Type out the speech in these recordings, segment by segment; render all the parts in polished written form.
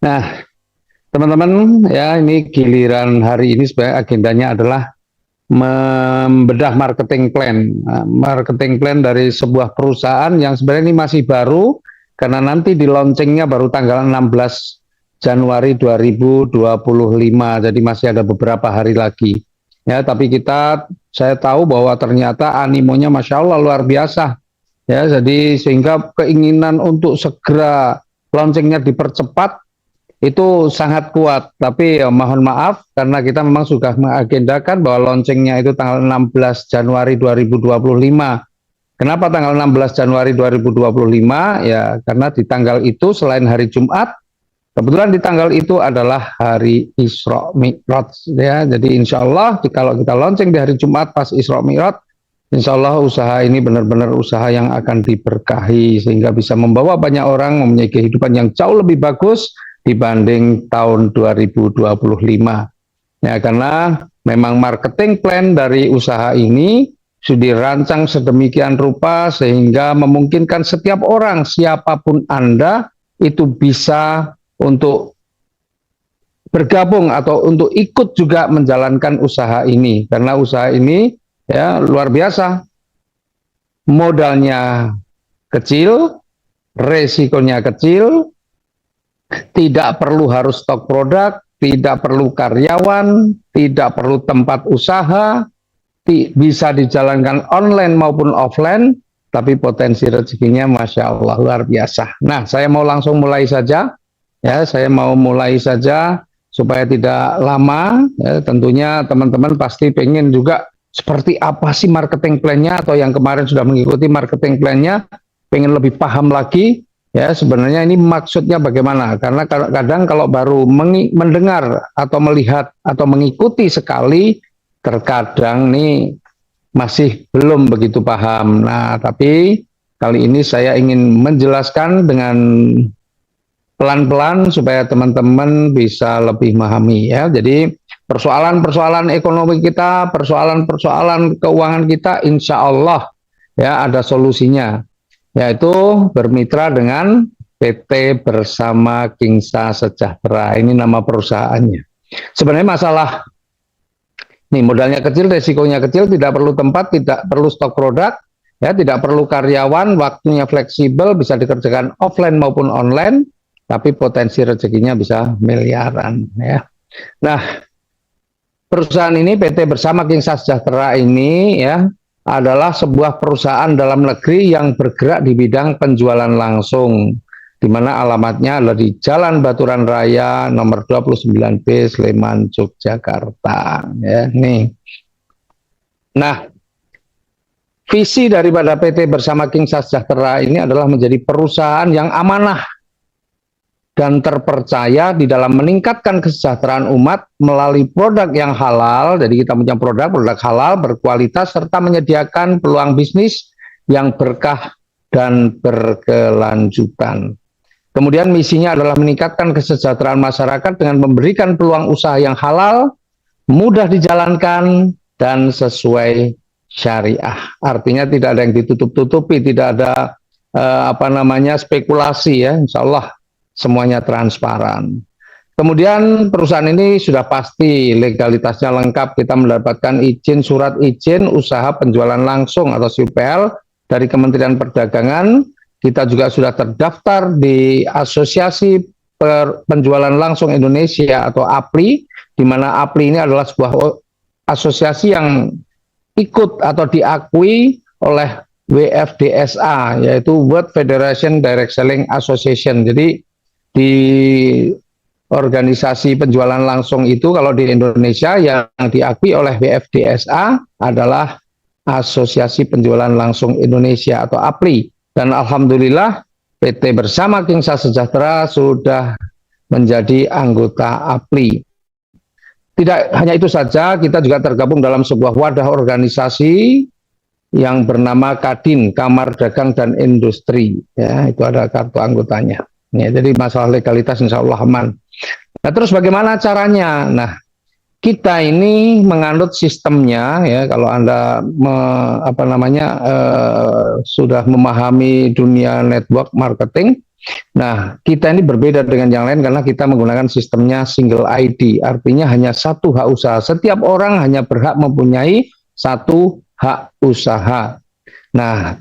Nah, teman-teman, ya ini giliran hari ini sebenarnya agendanya adalah membedah marketing plan. Nah, marketing plan dari sebuah perusahaan yang sebenarnya ini masih baru karena nanti di launchingnya baru tanggal 16 Januari 2025. Jadi masih ada beberapa hari lagi. Ya, tapi saya tahu bahwa ternyata animonya Masya Allah luar biasa. Ya, jadi sehingga keinginan untuk segera launchingnya dipercepat itu sangat kuat, tapi ya, mohon maaf karena kita memang sudah mengagendakan bahwa launchingnya itu tanggal 16 Januari 2025. Kenapa tanggal 16 Januari 2025? Ya, karena di tanggal itu selain hari Jumat, kebetulan di tanggal itu adalah hari Isra Mi'raj. Ya, jadi insya Allah kalau kita launching di hari Jumat pas Isra Mi'raj, insya Allah usaha ini benar-benar usaha yang akan diberkahi sehingga bisa membawa banyak orang mempunyai kehidupan yang jauh lebih bagus dibanding tahun 2025. Ya, karena memang marketing plan dari usaha ini sudah dirancang sedemikian rupa sehingga memungkinkan setiap orang, siapapun Anda, itu bisa untuk bergabung atau untuk ikut juga menjalankan usaha ini. Karena usaha ini ya luar biasa. Modalnya kecil, resikonya kecil, tidak perlu harus stok produk, tidak perlu karyawan, tidak perlu tempat usaha, bisa dijalankan online maupun offline, tapi potensi rezekinya Masya Allah luar biasa. Nah, saya mau langsung mulai saja, ya, saya mau mulai saja supaya tidak lama. Ya, tentunya teman-teman pasti pengen juga seperti apa sih marketing plan-nya, atau yang kemarin sudah mengikuti marketing plan-nya, pengen lebih paham lagi. Ya, sebenarnya ini maksudnya bagaimana? Karena kadang kalau baru mendengar atau melihat atau mengikuti sekali, terkadang nih masih belum begitu paham. Nah, tapi kali ini saya ingin menjelaskan dengan pelan-pelan supaya teman-teman bisa lebih memahami ya. Jadi persoalan-persoalan ekonomi kita, persoalan-persoalan keuangan kita, insya Allah ya ada solusinya, yaitu bermitra dengan PT Bersama Kingsa Sejahtera. Ini nama perusahaannya. Sebenarnya masalah nih modalnya kecil, resikonya kecil, tidak perlu tempat, tidak perlu stok produk, ya, tidak perlu karyawan, waktunya fleksibel, bisa dikerjakan offline maupun online, tapi potensi rezekinya bisa miliaran. Ya. Nah, perusahaan ini PT Bersama Kingsa Sejahtera ini ya adalah sebuah perusahaan dalam negeri yang bergerak di bidang penjualan langsung, di mana alamatnya adalah di Jalan Baturan Raya nomor 29B Sleman, Yogyakarta. Ya, nih. Nah, visi daripada PT Bersama Kingsa Sejahtera ini adalah menjadi perusahaan yang amanah dan terpercaya di dalam meningkatkan kesejahteraan umat melalui produk yang halal. Jadi kita punya produk halal, berkualitas, serta menyediakan peluang bisnis yang berkah dan berkelanjutan. Kemudian misinya adalah meningkatkan kesejahteraan masyarakat dengan memberikan peluang usaha yang halal, mudah dijalankan, dan sesuai syariah. Artinya tidak ada yang ditutup-tutupi, tidak ada spekulasi ya, insya Allah semuanya transparan. Kemudian perusahaan ini sudah pasti legalitasnya lengkap, kita mendapatkan surat izin usaha penjualan langsung atau SUPL dari Kementerian Perdagangan. Kita juga sudah terdaftar di Asosiasi Penjualan Langsung Indonesia atau APLI, di mana APLI ini adalah sebuah asosiasi yang ikut atau diakui oleh WFDSA, yaitu World Federation Direct Selling Association. Jadi di organisasi penjualan langsung itu kalau di Indonesia yang diakui oleh WFDSA adalah Asosiasi Penjualan Langsung Indonesia atau APLI. Dan alhamdulillah PT Bersama Kingsa Sejahtera sudah menjadi anggota APLI. Tidak hanya itu saja, kita juga tergabung dalam sebuah wadah organisasi yang bernama Kadin, Kamar Dagang dan Industri. Ya, itu ada kartu anggotanya. Ya, jadi masalah legalitas insya Allah aman. Nah, terus bagaimana caranya? Nah, kita ini menganut sistemnya ya, kalau Anda sudah memahami dunia network marketing, Nah, kita ini berbeda dengan yang lain karena kita menggunakan sistemnya single ID, artinya hanya satu hak usaha. Setiap orang hanya berhak mempunyai satu hak usaha. Nah,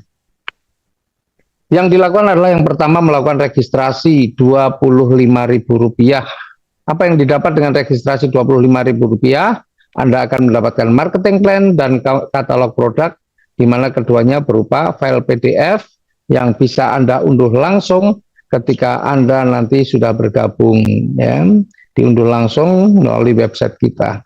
yang dilakukan adalah yang pertama melakukan registrasi Rp25.000. Apa yang didapat dengan registrasi Rp25.000? Anda akan mendapatkan marketing plan dan katalog produk, di mana keduanya berupa file PDF yang bisa Anda unduh langsung ketika Anda nanti sudah bergabung, ya, diunduh langsung melalui website kita.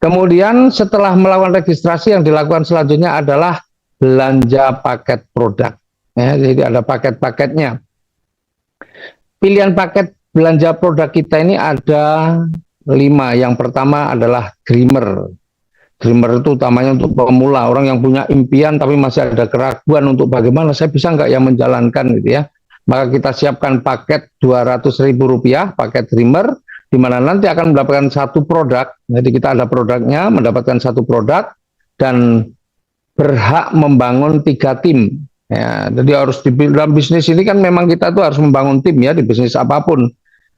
Kemudian setelah melakukan registrasi, yang dilakukan selanjutnya adalah belanja paket produk. Ya, jadi ada paket-paketnya. Pilihan paket belanja produk kita ini ada 5. Yang pertama adalah Dreamer. Dreamer itu utamanya untuk pemula, orang yang punya impian tapi masih ada keraguan untuk bagaimana saya bisa nggak yang menjalankan gitu ya. Maka kita siapkan paket Rp200.000, paket Dreamer, di mana nanti akan mendapatkan satu produk. Jadi kita ada produknya, mendapatkan satu produk, dan berhak membangun 3 tim. Ya, jadi harus di dalam bisnis ini kan memang kita tuh harus membangun tim ya, di bisnis apapun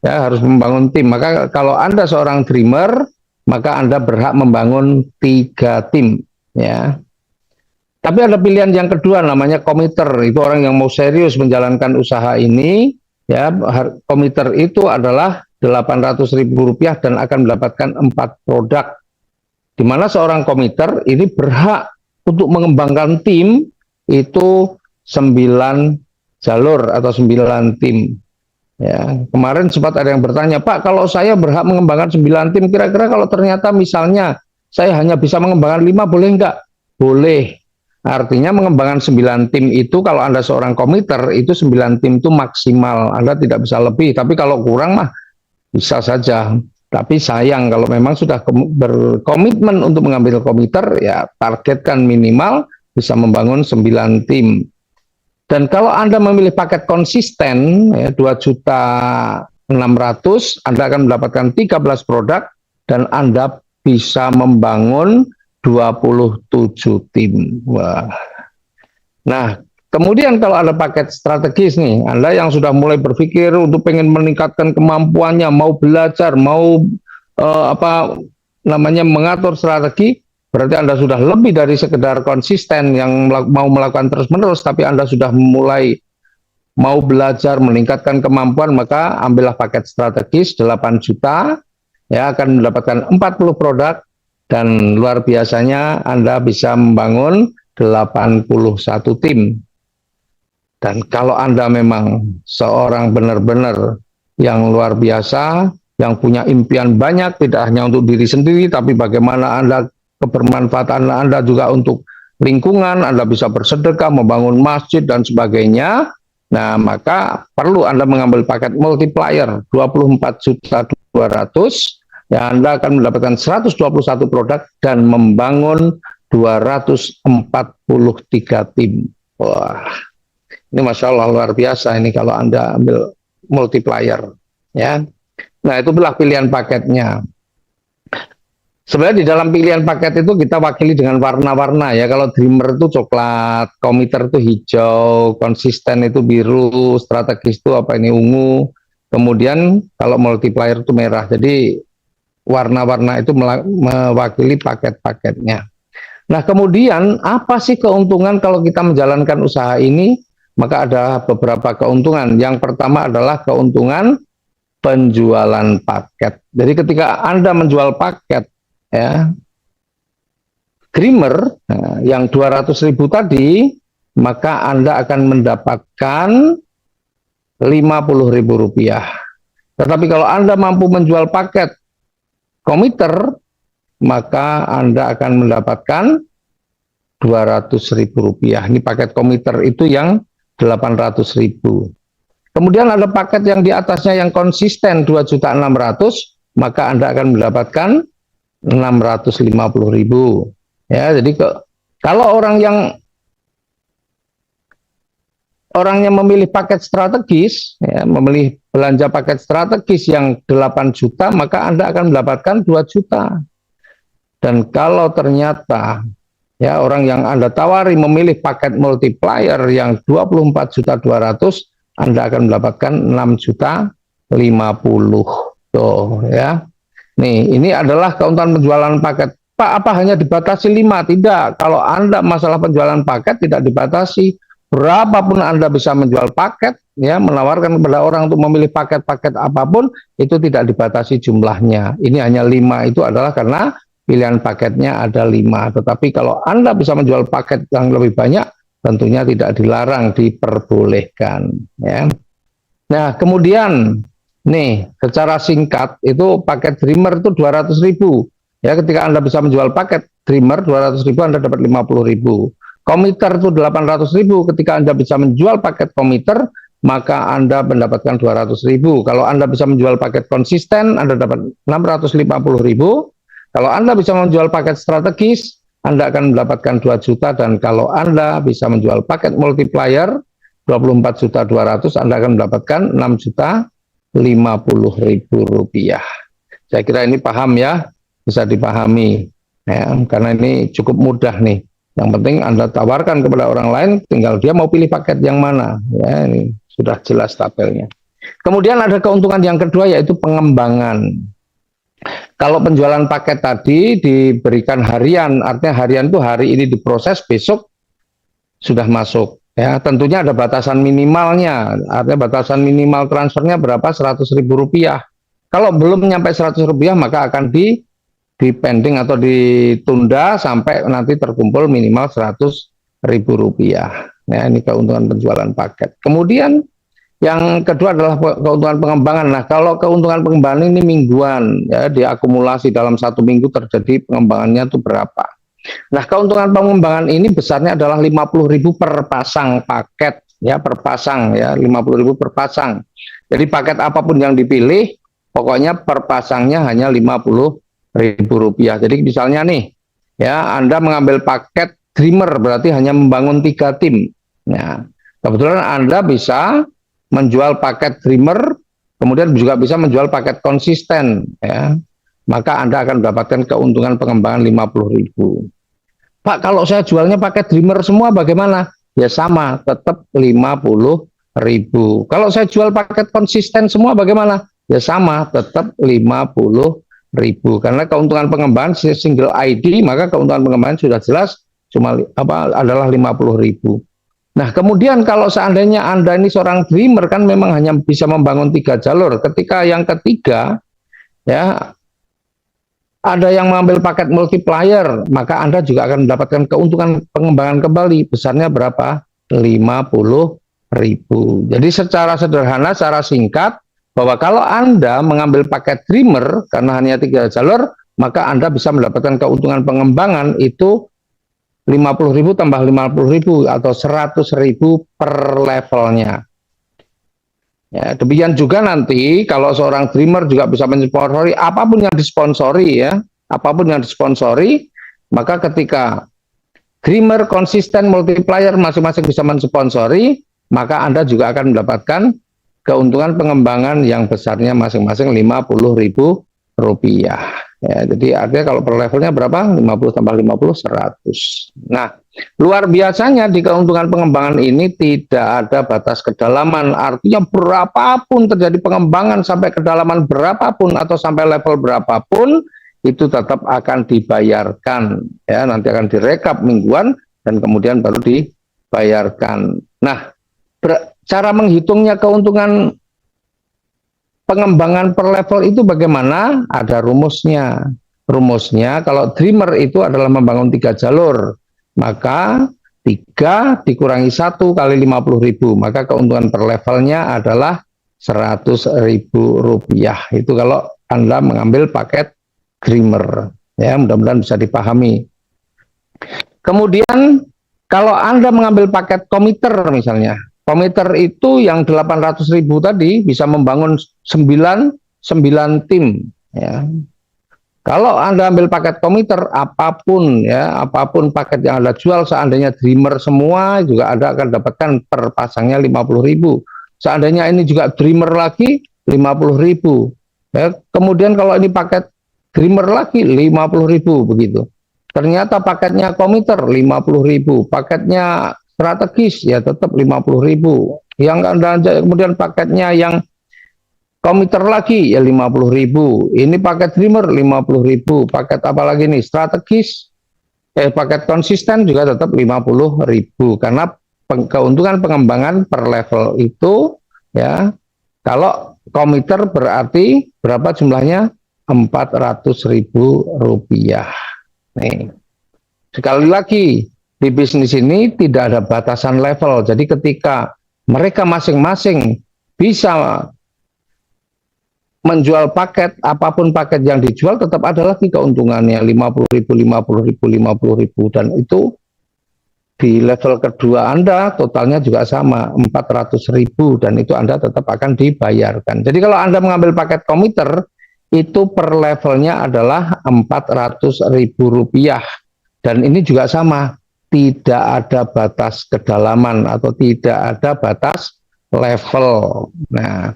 ya harus membangun tim. Maka kalau Anda seorang dreamer, maka Anda berhak membangun 3 tim ya. Tapi ada pilihan yang kedua namanya komiter. Itu orang yang mau serius menjalankan usaha ini ya. Komiter itu adalah Rp800.000 dan akan mendapatkan 4 produk. Di mana seorang komiter ini berhak untuk mengembangkan tim itu 9 jalur atau 9 tim. Ya, kemarin sempat ada yang bertanya, Pak, kalau saya berhak mengembangkan 9 tim, kira-kira kalau ternyata misalnya saya hanya bisa mengembangkan 5, boleh enggak? Boleh. Artinya mengembangkan 9 tim itu kalau Anda seorang komiter, itu 9 tim itu maksimal. Anda tidak bisa lebih, tapi kalau kurang mah bisa saja. Tapi sayang kalau memang sudah berkomitmen untuk mengambil komiter, ya targetkan minimal bisa membangun 9 tim. Dan kalau Anda memilih paket konsisten ya, 2.600.000, Anda akan mendapatkan 13 produk dan Anda bisa membangun 27 tim. Wah. Nah, kemudian kalau ada paket strategis nih, Anda yang sudah mulai berpikir untuk pengen meningkatkan kemampuannya, mau belajar, mau mengatur strategi, berarti Anda sudah lebih dari sekedar konsisten yang mau melakukan terus-menerus, tapi Anda sudah mulai mau belajar, meningkatkan kemampuan, maka ambillah paket strategis 8 juta, ya akan mendapatkan 40 produk, dan luar biasanya Anda bisa membangun 81 tim. Dan kalau Anda memang seorang benar-benar yang luar biasa, yang punya impian banyak, tidak hanya untuk diri sendiri, tapi bagaimana Anda kebermanfaatan Anda juga untuk lingkungan, Anda bisa bersedekah, membangun masjid dan sebagainya. Nah, maka perlu Anda mengambil paket multiplier 24.200.000, ya Anda akan mendapatkan 121 produk dan membangun 243 tim. Wah, ini Masya Allah luar biasa ini kalau Anda ambil multiplier ya. Nah, itu itulah pilihan paketnya. Sebenarnya di dalam pilihan paket itu kita wakili dengan warna-warna ya. Kalau dreamer itu coklat, komiter itu hijau, konsisten itu biru, strategis itu ungu. Kemudian kalau multiplier itu merah. Jadi warna-warna itu mewakili paket-paketnya. Nah, kemudian apa sih keuntungan kalau kita menjalankan usaha ini? Maka ada beberapa keuntungan. Yang pertama adalah keuntungan penjualan paket. Jadi ketika Anda menjual paket ya Dreamer yang 200.000 tadi, maka Anda akan mendapatkan Rp50.000. Tetapi kalau Anda mampu menjual paket komiter, maka Anda akan mendapatkan Rp200.000. Ini paket komiter itu yang 800.000. Kemudian ada paket yang di atasnya yang konsisten 2.600.000, maka Anda akan mendapatkan 650.000. Ya, jadi kalau orangnya memilih paket strategis, ya, memilih belanja paket strategis yang 8 juta, maka Anda akan mendapatkan 2 juta. Dan kalau ternyata ya orang yang Anda tawari memilih paket multiplier yang 24.200.000, Anda akan mendapatkan 6.050.000. Tuh ya. Nih, ini adalah keuntungan penjualan paket. Pak, apa hanya dibatasi 5? Tidak. Kalau Anda masalah penjualan paket tidak dibatasi. Berapapun Anda bisa menjual paket, ya, menawarkan kepada orang untuk memilih paket-paket apapun, itu tidak dibatasi jumlahnya. Ini hanya 5, itu adalah karena pilihan paketnya ada 5. Tetapi kalau Anda bisa menjual paket yang lebih banyak, tentunya tidak dilarang, diperbolehkan. Ya. Nah, kemudian nih, secara singkat itu paket Dreamer itu 200.000. Ya, ketika Anda bisa menjual paket Dreamer 200.000, Anda dapat 50.000. Komiter itu 800.000. Ketika Anda bisa menjual paket komiter, maka Anda mendapatkan 200.000. Kalau Anda bisa menjual paket konsisten, Anda dapat 650.000. Kalau Anda bisa menjual paket strategis, Anda akan mendapatkan 2 juta. Dan kalau Anda bisa menjual paket multiplier 24.200.000, Anda akan mendapatkan 6.050.000 rupiah. Saya kira ini paham ya, bisa dipahami ya, karena ini cukup mudah nih. Yang penting Anda tawarkan kepada orang lain, tinggal dia mau pilih paket yang mana. Ya, ini sudah jelas tabelnya. Kemudian ada keuntungan yang kedua, yaitu pengembangan. Kalau penjualan paket tadi diberikan harian, artinya harian itu hari ini diproses, besok sudah masuk. Ya, tentunya ada batasan minimalnya, artinya batasan minimal transfernya berapa? 100.000 rupiah. Kalau belum nyampe 100 rupiah, maka akan pending atau ditunda sampai nanti terkumpul minimal 100.000 rupiah. Ya, ini keuntungan penjualan paket. Kemudian yang kedua adalah keuntungan pengembangan. Nah, kalau keuntungan pengembangan ini mingguan, ya, diakumulasi dalam 1 minggu terjadi pengembangannya itu berapa. Nah, keuntungan pengembangan ini besarnya adalah 50.000 per pasang paket, ya, per pasang, ya, 50.000 per pasang. Jadi paket apapun yang dipilih, pokoknya per pasangnya hanya 50.000 rupiah. Jadi misalnya nih, ya, Anda mengambil paket Dreamer berarti hanya membangun 3 tim. Nah, kebetulan Anda bisa menjual paket Dreamer, kemudian juga bisa menjual paket konsisten, ya. Maka Anda akan mendapatkan keuntungan pengembangan 50.000. Pak, kalau saya jualnya pakai Dreamer semua bagaimana? Ya sama, tetap 50.000. Kalau saya jual paket konsisten semua bagaimana? Ya sama, tetap 50.000. Karena keuntungan pengembangan single ID, maka keuntungan pengembangan sudah jelas adalah 50.000. Nah, kemudian kalau seandainya Anda ini seorang Dreamer, kan memang hanya bisa membangun 3 jalur. Ketika yang ketiga, ya, ada yang mengambil paket multiplier, maka Anda juga akan mendapatkan keuntungan pengembangan kembali. Besarnya berapa? 50.000. Jadi secara sederhana, secara singkat, bahwa kalau Anda mengambil paket Dreamer, karena hanya 3 jalur, maka Anda bisa mendapatkan keuntungan pengembangan itu 50.000 tambah 50.000 atau 100.000 per levelnya. Ya, demikian juga nanti kalau seorang Dreamer juga bisa mensponsori apapun yang disponsori, ya, apapun yang disponsori, maka ketika Dreamer, konsisten, multiplier masing-masing bisa mensponsori, maka Anda juga akan mendapatkan keuntungan pengembangan yang besarnya masing-masing 50.000 rupiah. Ya, jadi artinya kalau per levelnya berapa? 50 tambah 50, 100. Nah, luar biasanya di keuntungan pengembangan ini tidak ada batas kedalaman. Artinya berapapun terjadi pengembangan sampai kedalaman berapapun atau sampai level berapapun, itu tetap akan dibayarkan. Ya, nanti akan direkap mingguan dan kemudian baru dibayarkan. Nah, cara menghitungnya keuntungan pengembangan per level itu bagaimana? Ada rumusnya. Rumusnya kalau Dreamer itu adalah membangun 3 jalur, maka 3 dikurangi 1 kali 50.000, maka keuntungan per levelnya adalah 100.000 rupiah. Itu kalau Anda mengambil paket Dreamer. Ya, mudah-mudahan bisa dipahami. Kemudian kalau Anda mengambil paket komiter misalnya, komiter itu yang 800.000 tadi bisa membangun 9 tim, ya. Kalau Anda ambil paket komiter apapun, ya, apapun paket yang Anda jual, seandainya Dreamer semua juga Anda akan dapatkan per pasangnya 50.000. Seandainya ini juga Dreamer lagi 50.000. Ya, kemudian kalau ini paket Dreamer lagi 50.000 begitu. Ternyata paketnya komiter 50.000, paketnya strategis ya tetap 50.000. Yang Anda kemudian paketnya yang komputer lagi ya 50.000. Ini paket dreamer 50.000. Paket apa lagi nih? Strategis, paket konsisten juga tetap 50.000. Karena keuntungan pengembangan per level itu ya, kalau komputer berarti berapa jumlahnya? 400.000 rupiah. Nih, sekali lagi di bisnis ini tidak ada batasan level. Jadi ketika mereka masing-masing bisa menjual paket, apapun paket yang dijual tetap ada lagi keuntungannya 50.000, 50.000, 50.000, dan itu di level kedua Anda totalnya juga sama 400.000, dan itu Anda tetap akan dibayarkan. Jadi kalau Anda mengambil paket komputer itu per levelnya adalah 400.000 rupiah, dan ini juga sama, tidak ada batas kedalaman atau tidak ada batas level. Nah,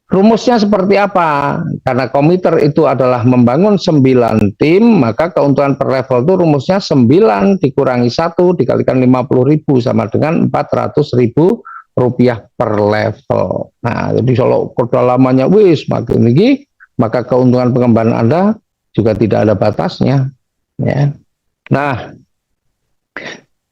rumusnya seperti apa? Karena komputer itu adalah membangun 9 tim, maka keuntungan per level itu rumusnya 9 dikurangi 1 dikalikan 50.000 sama dengan 400.000 rupiah per level. Nah, jadi kalau kedalamannya makin tinggi, maka keuntungan pengembangan Anda juga tidak ada batasnya. Ya. Nah,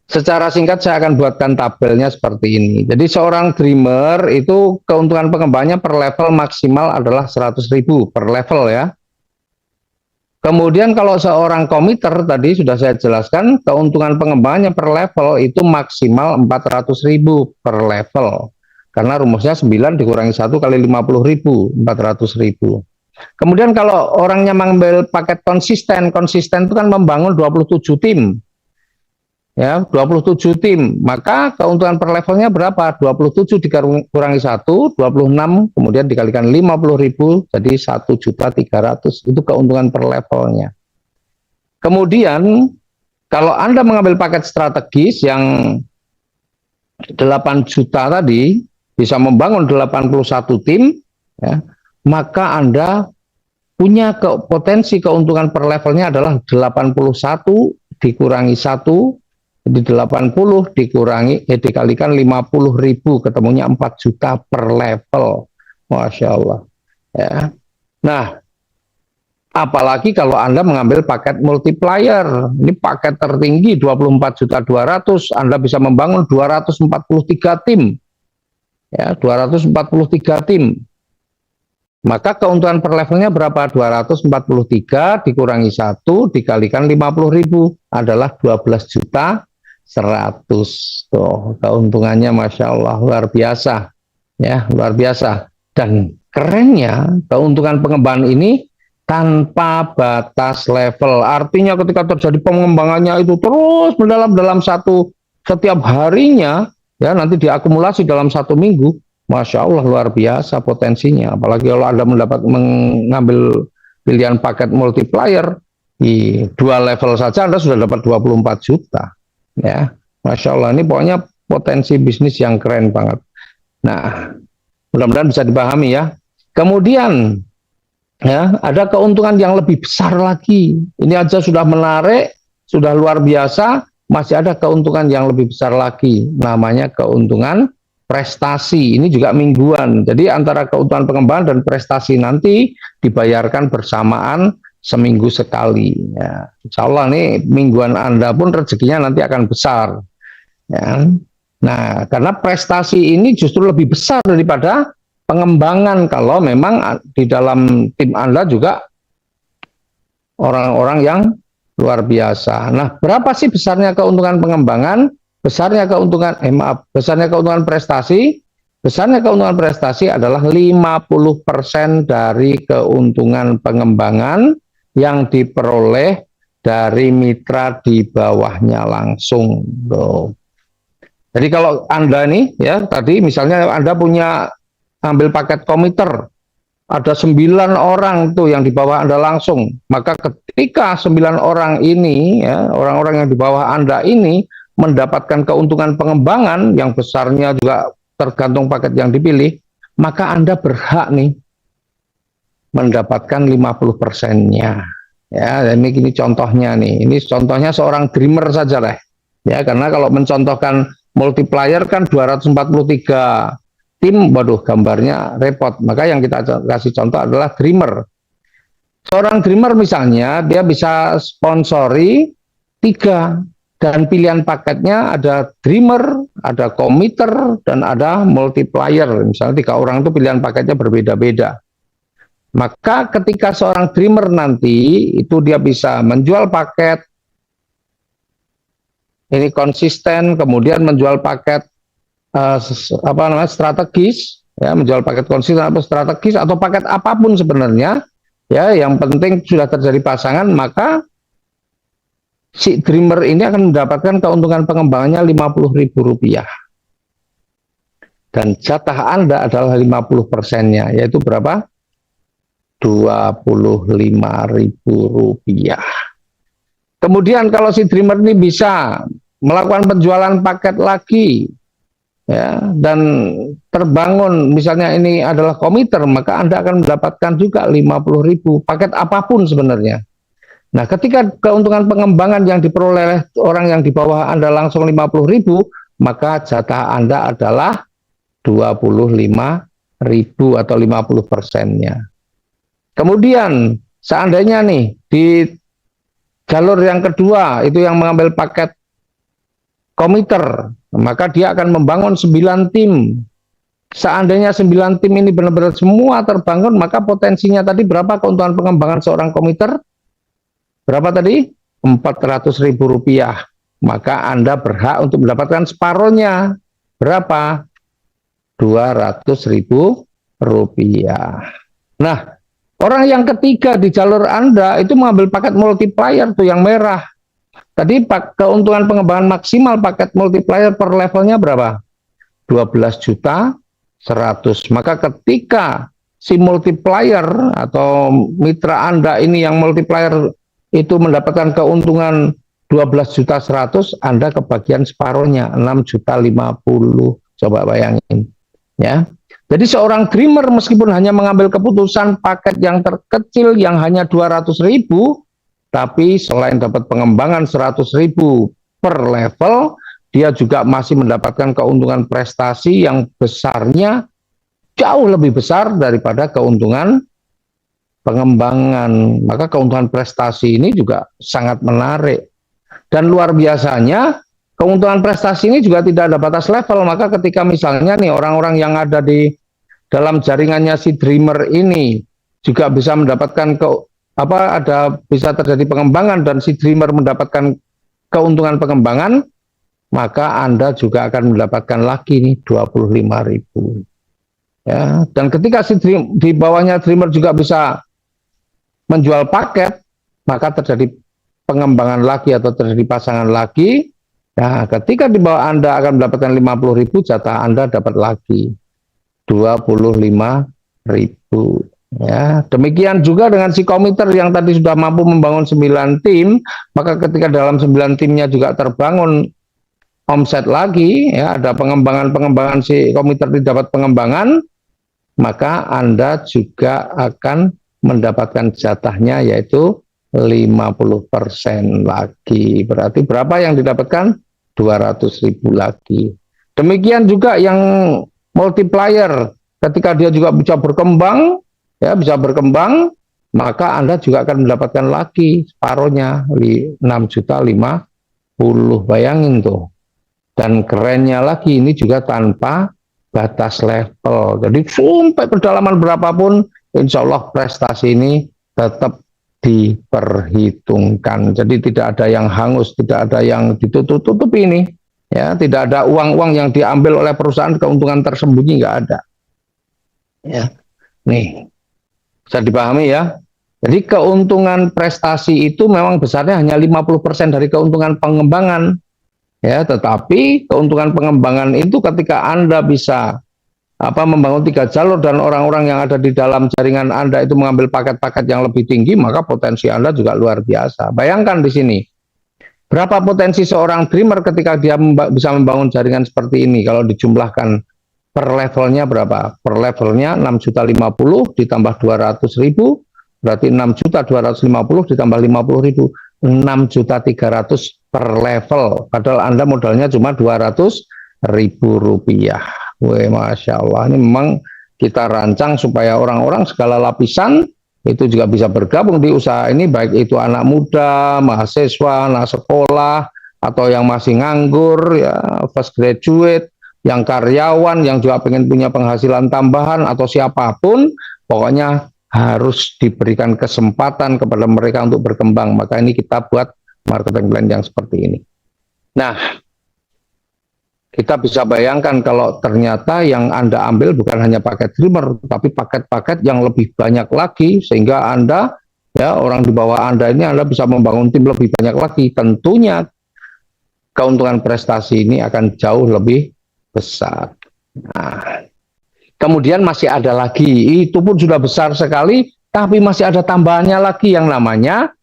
secara singkat saya akan buatkan tabelnya seperti ini. Jadi seorang dreamer itu keuntungan pengembangannya per level maksimal adalah 100.000 per level ya. Kemudian kalau seorang komiter tadi sudah saya jelaskan, keuntungan pengembangannya per level itu maksimal 400.000 per level. Karena rumusnya 9 dikurangi 1 kali 50.000, 400.000. Kemudian kalau orangnya mengambil paket konsisten, konsisten itu kan membangun 27 tim. Ya, 27 tim, maka keuntungan per levelnya berapa? 27 dikurangi 1, 26, kemudian dikalikan 50.000, jadi 1.300.000, itu keuntungan per levelnya. Kemudian, kalau Anda mengambil paket strategis yang 8 juta tadi, bisa membangun 81 tim, ya, maka Anda punya potensi keuntungan per levelnya adalah 81 dikurangi 1, jadi 80 dikalikan 50.000, ketemunya 4 juta per level. Masya Allah. Ya. Nah, apalagi kalau Anda mengambil paket multiplier. Ini paket tertinggi 24.200.000, Anda bisa membangun 243 tim. Ya, 243 tim. Maka keuntungan per levelnya berapa? 243 dikurangi 1 dikalikan 50.000 adalah 12 juta 100. Tuh, keuntungannya Masya Allah luar biasa. Ya, luar biasa. Dan kerennya keuntungan pengembangan ini tanpa batas level. Artinya ketika terjadi pengembangannya itu terus mendalam dalam setiap harinya, ya nanti diakumulasi dalam 1 minggu. Masya Allah luar biasa potensinya. Apalagi kalau Anda mengambil pilihan paket multiplier di 2 level saja Anda sudah dapat 24 juta. Ya, Masya Allah, ini pokoknya potensi bisnis yang keren banget. Nah, mudah-mudahan bisa dipahami ya. Kemudian ya, ada keuntungan yang lebih besar lagi. Ini aja sudah menarik, sudah luar biasa, masih ada keuntungan yang lebih besar lagi. Namanya keuntungan prestasi. Ini juga mingguan. Jadi antara keuntungan pengembangan dan prestasi nanti dibayarkan bersamaan seminggu sekali. Ya, insya Allah nih mingguan Anda pun rezekinya nanti akan besar. Ya. Nah, karena prestasi ini justru lebih besar daripada pengembangan kalau memang di dalam tim Anda juga orang-orang yang luar biasa. Nah, berapa sih besarnya keuntungan pengembangan? Besarnya keuntungan prestasi. Besarnya keuntungan prestasi adalah 50% dari keuntungan pengembangan yang diperoleh dari mitra di bawahnya langsung. Jadi kalau Anda nih ya tadi misalnya Anda punya ambil paket komputer, ada 9 orang tuh yang di bawah Anda langsung, maka ketika 9 orang ini ya orang-orang yang di bawah Anda ini mendapatkan keuntungan pengembangan yang besarnya juga tergantung paket yang dipilih, maka Anda berhak nih mendapatkan 50%-nya. Ya, ini contohnya nih. Ini contohnya seorang dreamer saja lah. Ya, karena kalau mencontohkan multiplier kan 243 tim, waduh gambarnya repot. Maka yang kita kasih contoh adalah dreamer. Seorang dreamer misalnya dia bisa sponsori 3, dan pilihan paketnya ada dreamer, ada committer, dan ada multiplier. Misalnya 3 orang itu pilihan paketnya berbeda-beda. Maka ketika seorang dreamer nanti itu dia bisa menjual paket ini konsisten, kemudian menjual paket strategis, ya, menjual paket konsisten atau strategis atau paket apapun sebenarnya, ya, yang penting sudah terjadi pasangan, maka si dreamer ini akan mendapatkan keuntungan pengembangannya Rp50.000. Dan jatah Anda adalah 50%-nya, yaitu berapa? Rp25.000. Kemudian kalau si dreamer ini bisa melakukan penjualan paket lagi, ya, dan terbangun misalnya ini adalah komiter, maka Anda akan mendapatkan juga 50.000 paket apapun sebenarnya. Nah, ketika keuntungan pengembangan yang diperoleh orang yang di bawah Anda langsung 50.000, maka jatah Anda adalah 25.000 atau 50%-nya. Kemudian seandainya nih di jalur yang kedua itu yang mengambil paket komiter, maka dia akan membangun 9 tim. Seandainya 9 tim ini benar-benar semua terbangun, maka potensinya tadi berapa keuntungan pengembangan seorang komiter? Berapa tadi? Rp400.000. Maka Anda berhak untuk mendapatkan separohnya. Berapa? Rp200.000. Nah, orang yang ketiga di jalur Anda itu mengambil paket multiplier tuh yang merah. Tadi keuntungan pengembangan maksimal paket multiplier per levelnya berapa? 12.100.000. Maka ketika si multiplier atau mitra Anda ini yang multiplier itu mendapatkan keuntungan 12.100.000, Anda kebagian separohnya 6.050.000. Coba bayangin, ya. Jadi seorang dreamer meskipun hanya mengambil keputusan paket yang terkecil yang hanya 200.000, tapi selain dapat pengembangan 100.000 per level, dia juga masih mendapatkan keuntungan prestasi yang besarnya jauh lebih besar daripada keuntungan pengembangan. Maka keuntungan prestasi ini juga sangat menarik. Dan luar biasanya, keuntungan prestasi ini juga tidak ada batas level. Maka ketika misalnya nih orang-orang yang ada di dalam jaringannya si dreamer ini juga bisa mendapatkan bisa terjadi pengembangan dan si dreamer mendapatkan keuntungan pengembangan, maka Anda juga akan mendapatkan lagi nih 25.000. Ya, dan ketika si di bawahnya dreamer juga bisa menjual paket, maka terjadi pengembangan lagi atau terjadi pasangan lagi. Nah, ketika di bawah Anda akan mendapatkan 50.000, jatah Anda dapat lagi 25.000. Ya, demikian juga dengan si komiter yang tadi sudah mampu membangun 9 tim, maka ketika dalam 9 timnya juga terbangun omset lagi, ya, ada pengembangan si komiter dapat pengembangan, maka Anda juga akan mendapatkan jatahnya yaitu 50% lagi. Berarti berapa yang didapatkan? 200.000 lagi. Demikian juga yang multiplier, ketika dia juga bisa berkembang, ya, maka Anda juga akan mendapatkan lagi separohnya 6.050.000. Bayangin tuh. Dan kerennya lagi ini juga tanpa batas level. Jadi sampai kedalaman berapapun, insya Allah prestasi ini tetap diperhitungkan. Jadi tidak ada yang hangus, tidak ada yang ditutup-tutupi ini. Ya, tidak ada uang-uang yang diambil oleh perusahaan, keuntungan tersembunyi nggak ada. Ya, nih bisa dipahami ya. Jadi keuntungan prestasi itu memang besarnya hanya 50% dari keuntungan pengembangan. Ya, tetapi keuntungan pengembangan itu ketika Anda bisa membangun 3 jalur dan orang-orang yang ada di dalam jaringan Anda itu mengambil paket-paket yang lebih tinggi, maka potensi Anda juga luar biasa. Bayangkan di sini, berapa potensi seorang dreamer ketika dia bisa membangun jaringan seperti ini, kalau dijumlahkan per levelnya berapa? Per levelnya 6.050.000 ditambah 200.000, berarti 6.250.000 ditambah 50.000, 6.300.000 per level. Padahal Anda modalnya cuma 200.000. Rp16.000. Wih, Masya Allah, ini memang kita rancang supaya orang-orang segala lapisan itu juga bisa bergabung di usaha ini, baik itu anak muda, mahasiswa, anak sekolah, atau yang masih nganggur, ya, fresh graduate, yang karyawan, yang juga pengen punya penghasilan tambahan, atau siapapun, pokoknya harus diberikan kesempatan kepada mereka untuk berkembang. Maka ini kita buat marketing plan yang seperti ini. Nah, kita bisa bayangkan kalau ternyata yang Anda ambil bukan hanya paket dreamer, tapi paket-paket yang lebih banyak lagi, sehingga Anda, ya, orang di bawah Anda ini, Anda bisa membangun tim lebih banyak lagi. Tentunya keuntungan prestasi ini akan jauh lebih besar. Nah, kemudian masih ada lagi, itu pun sudah besar sekali, tapi masih ada tambahannya lagi yang namanya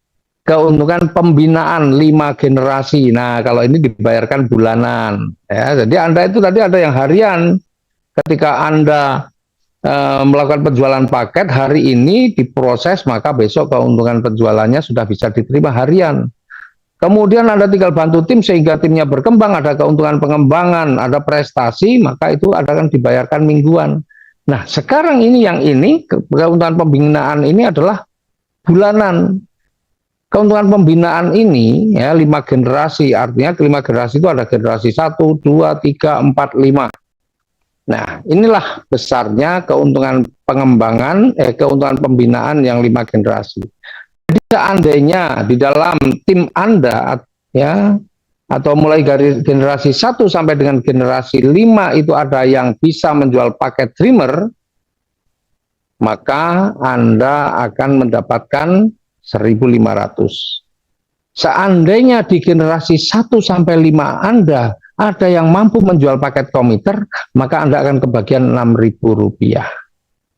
keuntungan pembinaan 5 generasi. Nah, kalau ini dibayarkan bulanan. Ya, jadi Anda itu tadi ada yang harian. Ketika Anda melakukan penjualan paket hari ini diproses, maka besok keuntungan penjualannya sudah bisa diterima harian. Kemudian Anda tinggal bantu tim sehingga timnya berkembang, ada keuntungan pengembangan, ada prestasi, maka itu akan dibayarkan mingguan. Nah, sekarang ini yang ini, keuntungan pembinaan ini adalah bulanan. Keuntungan pembinaan ini, ya, 5 generasi, artinya 5 generasi itu ada generasi 1, 2, 3, 4, 5. Nah, inilah besarnya keuntungan pengembangan, keuntungan pembinaan yang 5 generasi. Jadi seandainya di dalam tim Anda, ya, atau mulai dari generasi 1 sampai dengan generasi 5 itu ada yang bisa menjual paket dreamer, maka Anda akan mendapatkan 1.500. Seandainya di generasi 1 sampai 5 Anda ada yang mampu menjual paket komiter, maka Anda akan kebagian Rp6.000.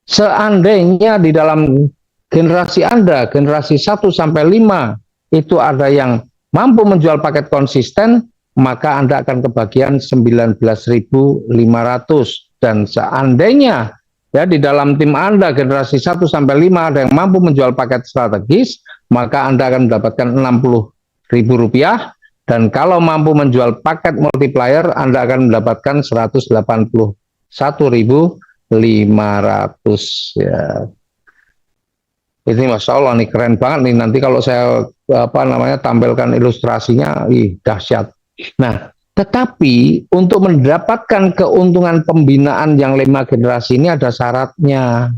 Seandainya di dalam generasi Anda, generasi 1 sampai 5, itu ada yang mampu menjual paket konsisten, maka Anda akan kebagian 19.500. Dan seandainya, ya, di dalam tim Anda generasi 1 sampai 5 ada yang mampu menjual paket strategis, maka Anda akan mendapatkan Rp60.000, dan kalau mampu menjual paket multiplier, Anda akan mendapatkan Rp181.500. Ya. Ini Masya Allah nih, keren banget nih, nanti kalau saya tampilkan ilustrasinya, dahsyat. Nah, tetapi untuk mendapatkan keuntungan pembinaan yang 5 generasi ini ada syaratnya.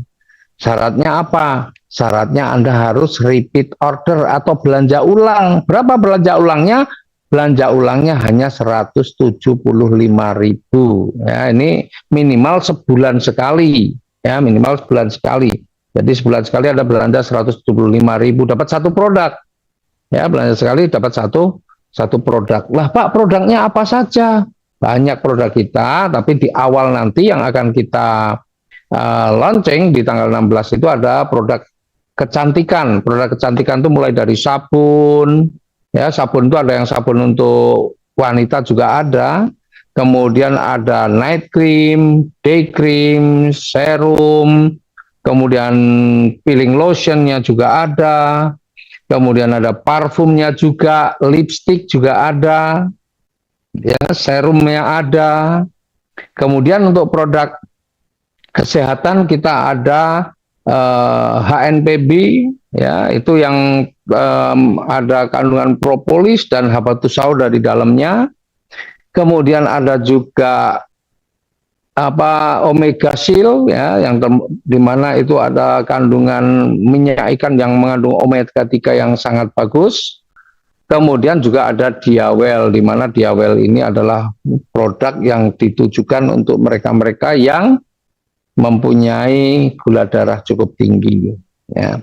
Syaratnya apa? Syaratnya Anda harus repeat order atau belanja ulang. Berapa belanja ulangnya? Belanja ulangnya hanya 175.000. Ya, ini minimal sebulan sekali. Ya, minimal sebulan sekali. Jadi sebulan sekali ada belanja 175.000, dapat satu produk. Ya, belanja sekali dapat satu produk. Lah Pak, produknya apa saja? Banyak produk kita, tapi di awal nanti yang akan kita launching di tanggal 16 itu ada produk kecantikan. Produk kecantikan itu mulai dari sabun, ya, sabun itu ada yang sabun untuk wanita juga ada. Kemudian ada night cream, day cream, serum, kemudian peeling lotionnya juga ada. Kemudian ada parfumnya juga, lipstick juga ada, ya, serumnya ada. Kemudian untuk produk kesehatan kita ada HNPB, ya, itu yang ada kandungan propolis dan habatus sauda di dalamnya. Kemudian ada juga omega seal, ya, yang di mana itu ada kandungan minyak ikan yang mengandung omega 3 yang sangat bagus. Kemudian juga ada Diawel, di mana Diawel ini adalah produk yang ditujukan untuk mereka-mereka yang mempunyai gula darah cukup tinggi, ya.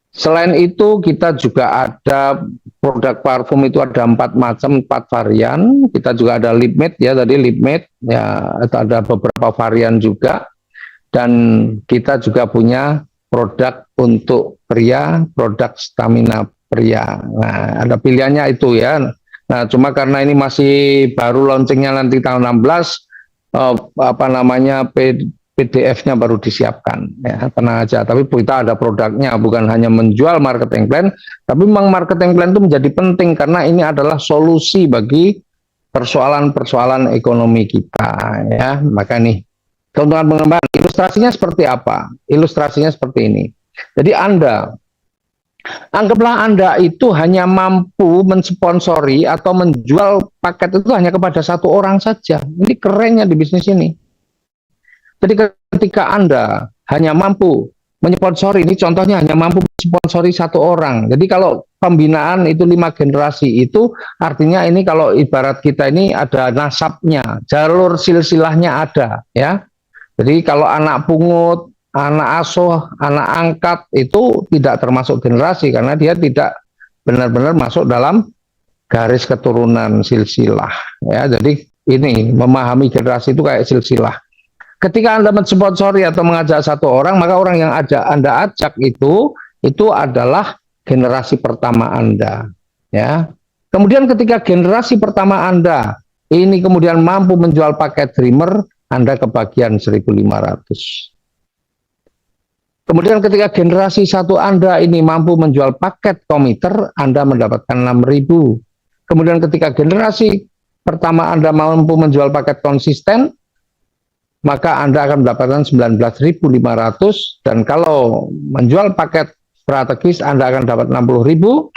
Selain itu kita juga ada produk parfum, itu ada 4 macam, 4 varian. Kita juga ada lip matte, ya, tadi lip matte, ya, ada beberapa varian juga. Dan kita juga punya produk untuk pria, produk stamina pria. Nah, ada pilihannya itu, ya. Nah, cuma karena ini masih baru launchingnya nanti tanggal 16, PDF-nya baru disiapkan, ya, tenang aja. Tapi kita ada produknya, bukan hanya menjual marketing plan, tapi memang marketing plan itu menjadi penting karena ini adalah solusi bagi persoalan-persoalan ekonomi kita, ya. Maka nih, keuntungan pengembangan ilustrasinya seperti apa? Ilustrasinya seperti ini. Jadi anggaplah Anda itu hanya mampu mensponsori atau menjual paket itu hanya kepada satu orang saja. Ini kerennya di bisnis ini. Jadi ketika Anda hanya mampu menyponsori, ini contohnya hanya mampu mensponsori satu orang. Jadi kalau pembinaan itu 5 generasi itu artinya ini kalau ibarat kita ini ada nasabnya, jalur silsilahnya ada, ya. Jadi kalau anak pungut, anak asuh, anak angkat itu tidak termasuk generasi karena dia tidak benar-benar masuk dalam garis keturunan silsilah, ya. Jadi ini memahami generasi itu kayak silsilah. Ketika Anda mensponsori atau mengajak satu orang, maka orang yang Anda ajak itu adalah generasi pertama Anda, ya. Kemudian ketika generasi pertama Anda ini kemudian mampu menjual paket Dreamer, Anda kebagian 1.500. Kemudian ketika generasi satu Anda ini mampu menjual paket komiter, Anda mendapatkan 6.000. Kemudian ketika generasi pertama Anda mampu menjual paket konsisten, maka Anda akan mendapatkan 19.500, dan kalau menjual paket strategis Anda akan dapat 60.000,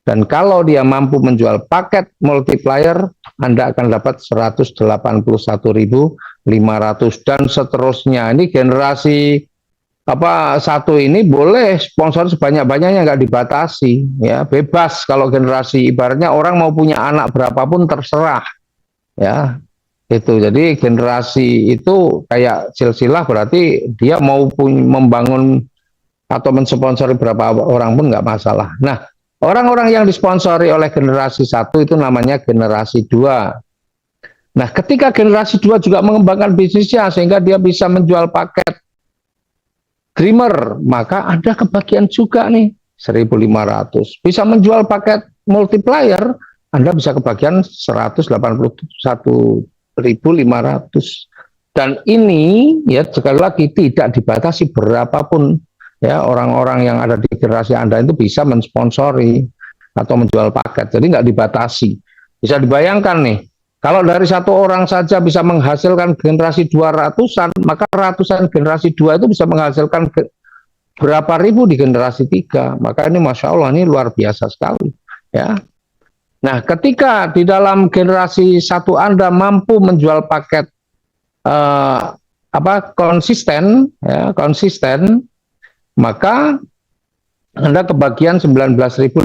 dan kalau dia mampu menjual paket multiplier Anda akan dapat 181.500, dan seterusnya. Ini generasi satu ini boleh sponsor sebanyak-banyaknya, nggak dibatasi, ya, bebas. Kalau generasi ibaratnya orang mau punya anak berapapun terserah, ya. Itu jadi generasi itu kayak silsilah, berarti dia mau membangun atau mensponsori berapa orang pun nggak masalah. Nah, orang-orang yang disponsori oleh generasi satu itu namanya generasi 2. Nah, ketika generasi 2 juga mengembangkan bisnisnya sehingga dia bisa menjual paket Dreamer, maka ada kebagian juga nih 1.500. Bisa menjual paket multiplier, Anda bisa kebagian 181.500. Dan ini ya sekali lagi tidak dibatasi berapapun, ya, orang-orang yang ada di generasi Anda itu bisa mensponsori atau menjual paket. Jadi nggak dibatasi. Bisa dibayangkan nih, kalau dari satu orang saja bisa menghasilkan generasi 200-an, maka ratusan generasi 2 itu bisa menghasilkan berapa ribu di generasi 3. Maka ini Masya Allah, ini luar biasa sekali, ya. Nah, ketika di dalam generasi satu Anda mampu menjual paket konsisten, ya, maka Anda kebagian 19.500,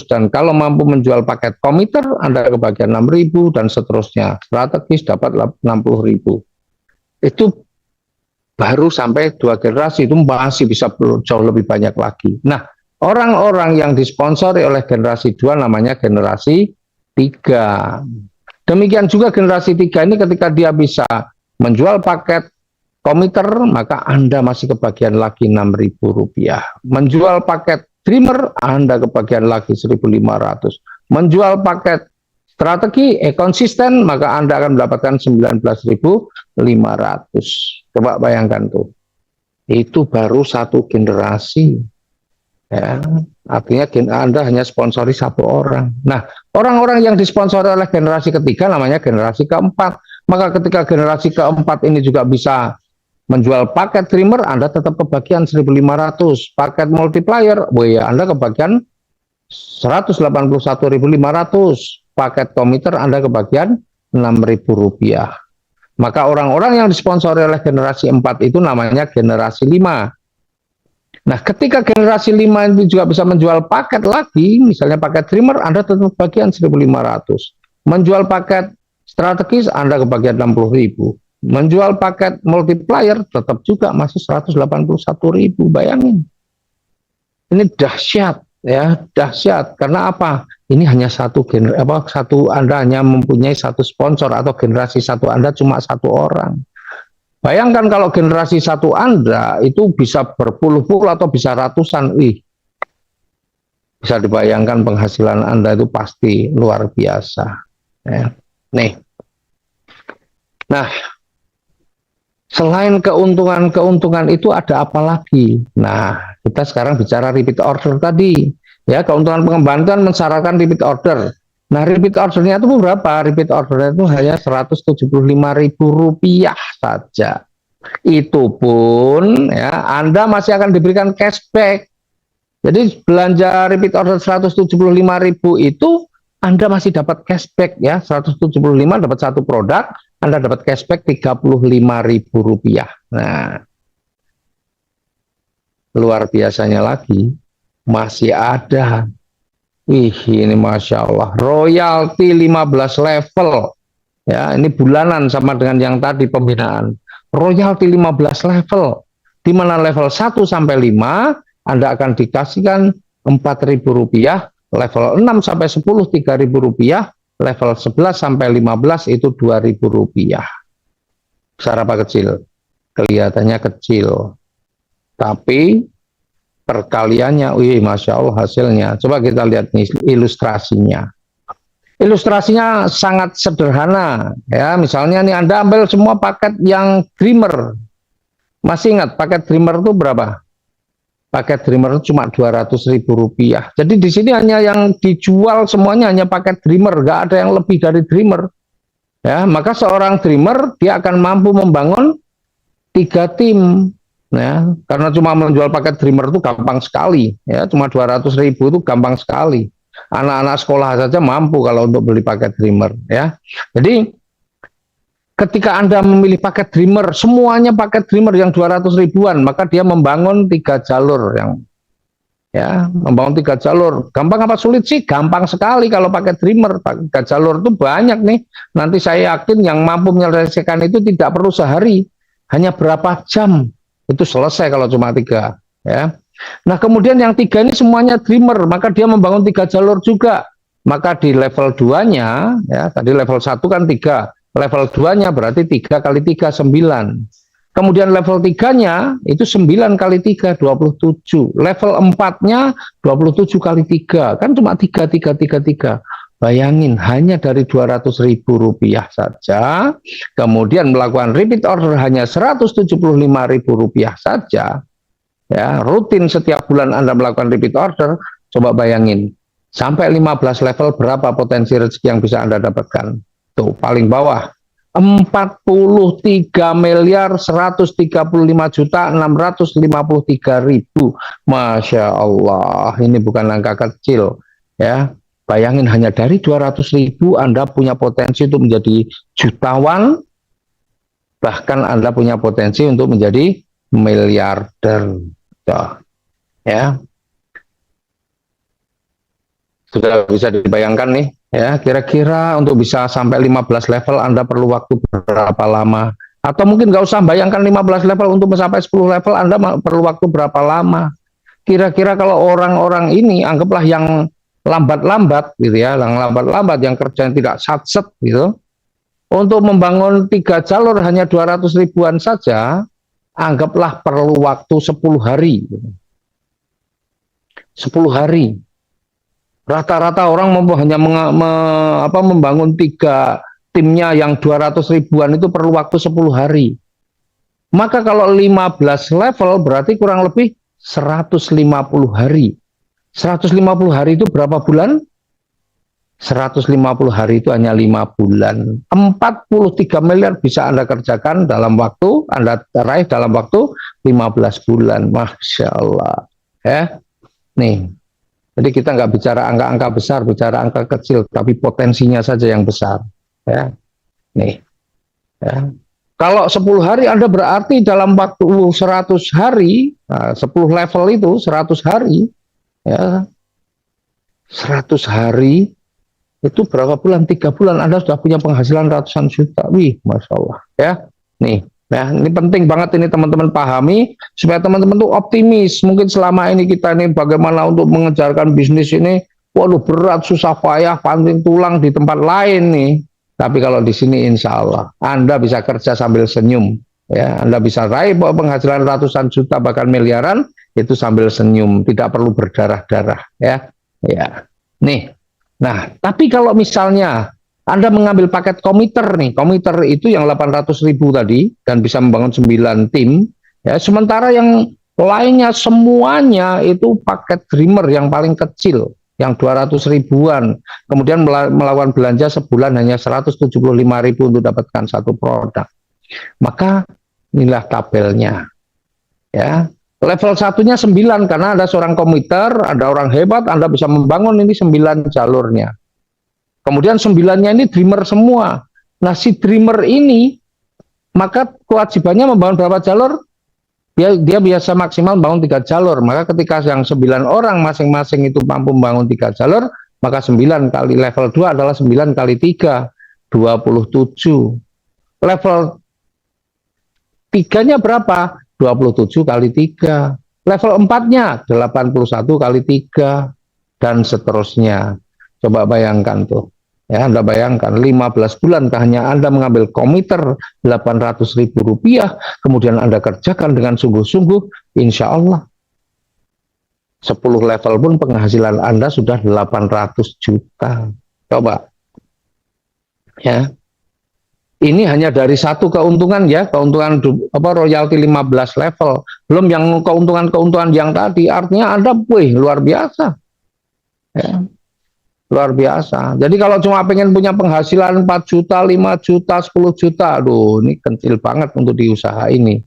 dan kalau mampu menjual paket komiter Anda kebagian 6.000, dan seterusnya. Strategis dapat 60.000. Itu baru sampai 2 generasi, itu masih bisa jauh lebih banyak lagi. Nah, orang-orang yang disponsori oleh generasi 2 namanya generasi 3. Demikian juga generasi 3 ini ketika dia bisa menjual paket komiter, maka Anda masih kebagian lagi 6.000 rupiah. Menjual paket Dreamer, Anda kebagian lagi 1.500. Menjual paket strategi konsisten, maka Anda akan mendapatkan 19.500. Coba bayangkan tuh. Itu baru satu generasi. Ya, artinya Anda hanya sponsori satu orang. Nah, orang-orang yang disponsori oleh generasi ketiga namanya generasi keempat. Maka ketika generasi keempat ini juga bisa menjual paket Dreamer, Anda tetap kebagian 1.500. Paket multiplier, ya, Anda kebagian 181.500. Paket komiter Anda kebagian 6.000 rupiah. Maka orang-orang yang disponsori oleh generasi 4 itu namanya generasi 5. Nah, ketika generasi 5 itu juga bisa menjual paket lagi, misalnya paket Dreamer, Anda tetap bagian 1.500. Menjual paket strategis, Anda kebagian 60.000. Menjual paket multiplier, tetap juga masih 181.000. Bayangin. Ini dahsyat, ya, dahsyat. Karena apa? Ini hanya Anda hanya mempunyai satu sponsor, atau generasi satu Anda cuma satu orang. Bayangkan kalau generasi satu Anda itu bisa berpuluh-puluh atau bisa ratusan, bisa dibayangkan penghasilan Anda itu pasti luar biasa. Ya. Nah, selain keuntungan itu ada apa lagi? Nah, kita sekarang bicara repeat order tadi. Ya, keuntungan pengembangan kan mensyaratkan repeat order. Nah, repeat ordernya itu berapa? Repeat ordernya itu hanya Rp175.000 saja. Itu pun ya Anda masih akan diberikan cashback. Jadi belanja repeat order 175.000 itu Anda masih dapat cashback ya, 175 dapat satu produk, Anda dapat cashback Rp35.000. Nah, luar biasanya lagi masih ada. Ini Masya Allah, royalti 15 level. Ya, ini bulanan sama dengan yang tadi pembinaan. Royalti 15 level. Di mana level 1 sampai 5 Anda akan dikasihkan Rp4.000, level 6 sampai 10 Rp3.000, level 11 sampai 15 itu Rp2.000. Besar apa kecil? Kelihatannya kecil. Tapi perkaliannya, Masya Allah hasilnya. Coba kita lihat nih ilustrasinya. Ilustrasinya sangat sederhana. Ya, misalnya nih Anda ambil semua paket yang Dreamer. Masih ingat paket Dreamer itu berapa? Paket Dreamer itu cuma Rp200.000. Jadi di sini hanya yang dijual semuanya hanya paket Dreamer, nggak ada yang lebih dari Dreamer. Ya, maka seorang Dreamer dia akan mampu membangun 3 tim. Ya, karena cuma menjual paket Dreamer itu gampang sekali, ya, cuma 200.000 itu gampang sekali. Anak-anak sekolah saja mampu kalau untuk beli paket Dreamer, ya. Jadi ketika Anda memilih paket Dreamer, semuanya paket Dreamer yang 200 ribuan, maka dia membangun 3 jalur yang membangun 3 jalur. Gampang apa sulit sih? Gampang sekali kalau paket Dreamer. 3 jalur itu banyak nih. Nanti saya yakin yang mampu menyelesaikan itu tidak perlu sehari, hanya berapa jam itu selesai kalau cuma 3, ya. Nah, kemudian yang 3 ini semuanya Dreamer, maka dia membangun 3 jalur juga. Maka di level 2-nya, ya, tadi level 1 kan 3, level 2-nya berarti 3 kali 3, 9. Kemudian level 3-nya itu 9 kali 3, 27. Level 4-nya 27 kali 3, kan cuma 3, 3, 3, 3. Bayangin, hanya dari Rp200.000 saja, kemudian melakukan repeat order hanya Rp175.000 saja, ya, rutin setiap bulan Anda melakukan repeat order, coba bayangin, sampai 15 level berapa potensi rezeki yang bisa Anda dapatkan? Tuh, paling bawah, 43.135.653.000. Masya Allah, ini bukan angka kecil, ya. Bayangin hanya dari 200.000 Anda punya potensi untuk menjadi jutawan, bahkan Anda punya potensi untuk menjadi miliarder. Ya, sudah bisa dibayangkan nih, ya, kira-kira untuk bisa sampai 15 level Anda perlu waktu berapa lama? Atau mungkin nggak usah bayangkan 15 level, untuk mencapai 10 level Anda perlu waktu berapa lama? Kira-kira kalau orang-orang ini, anggaplah yang lambat-lambat gitu ya, yang lambat-lambat, yang kerjanya tidak satset gitu, untuk membangun 3 jalur hanya 200 ribuan saja, anggaplah perlu waktu 10 hari. 10 hari. Rata-rata orang hanya membangun 3 timnya yang 200 ribuan itu perlu waktu 10 hari. Maka kalau 15 level berarti kurang lebih 150 hari. 150 hari itu berapa bulan? 150 hari itu hanya 5 bulan. 43 miliar bisa Anda kerjakan dalam waktu, Anda raih dalam waktu 15 bulan. Masya Allah. Ya. Nih, jadi kita nggak bicara angka-angka besar, bicara angka kecil, tapi potensinya saja yang besar. Ya. Nih. Ya. Kalau 10 hari Anda berarti dalam waktu 100 hari, nah, 10 level itu 100 hari, ya, 100 hari itu berapa bulan? 3 bulan Anda sudah punya penghasilan ratusan juta. Wih, Masya Allah, ya. Nih, nah, ini penting banget ini teman-teman pahami supaya teman-teman tuh optimis. Mungkin selama ini kita ini bagaimana untuk mengejarkan bisnis ini, waduh berat, susah payah, panting tulang di tempat lain nih. Tapi kalau di sini insya Allah Anda bisa kerja sambil senyum, ya. Anda bisa raih penghasilan ratusan juta bahkan miliaran itu sambil senyum, tidak perlu berdarah-darah, ya. Ya. Nih. Nah, tapi kalau misalnya Anda mengambil paket komiter nih, komiter itu yang 800.000 tadi dan bisa membangun 9 tim, ya. Sementara yang lainnya semuanya itu paket Dreamer yang paling kecil, yang 200 ribuan, kemudian melakukan belanja sebulan hanya 175.000 untuk dapatkan satu produk. Maka inilah tabelnya. Ya, level satunya 9 karena ada seorang komiter, ada orang hebat, Anda bisa membangun ini 9 jalurnya. Kemudian 9-nya ini dreamer semua. Nah, si dreamer ini maka kewajibannya membangun berapa jalur? Dia biasa maksimal bangun 3 jalur. Maka ketika yang 9 orang masing-masing itu mampu membangun 3 jalur, maka 9 kali level 2 adalah 9 kali 3, 27. Level 3-nya berapa? 27 kali 3. Level 4-nya 81 kali 3 dan seterusnya. Coba bayangkan tuh. Ya, Anda bayangkan 15 bulan hanya Anda mengambil komiter 800.000 rupiah, kemudian Anda kerjakan dengan sungguh-sungguh, insya Allah 10 level pun penghasilan Anda sudah 800 juta. Coba. Ya. Ini hanya dari satu keuntungan ya, keuntungan royalti 15 level. Belum yang keuntungan-keuntungan yang tadi, artinya Anda luar biasa. Ya. Luar biasa. Jadi kalau cuma pengen punya penghasilan 4 juta, 5 juta, 10 juta, aduh ini kecil banget untuk di usaha ini.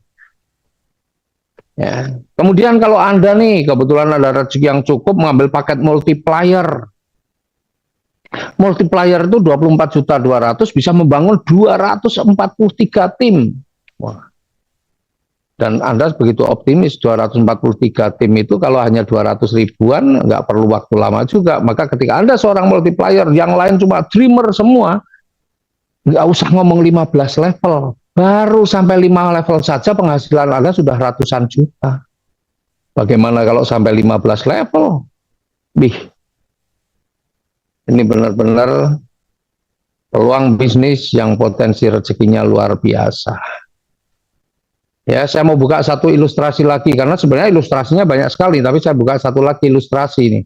Ya. Kemudian kalau Anda nih kebetulan ada rezeki yang cukup mengambil paket multiplier. Multiplier itu 24.200.000 bisa membangun 243 tim. Wah. Dan Anda begitu optimis 243 tim itu kalau hanya 200 ribuan nggak perlu waktu lama juga. Maka ketika Anda seorang multiplier, yang lain cuma dreamer semua, nggak usah ngomong 15 level. Baru sampai 5 level saja penghasilan Anda sudah ratusan juta. Bagaimana kalau sampai 15 level? Ini benar-benar peluang bisnis yang potensi rezekinya luar biasa. Ya, saya mau buka satu ilustrasi lagi, karena sebenarnya ilustrasinya banyak sekali, tapi saya buka satu lagi ilustrasi ini.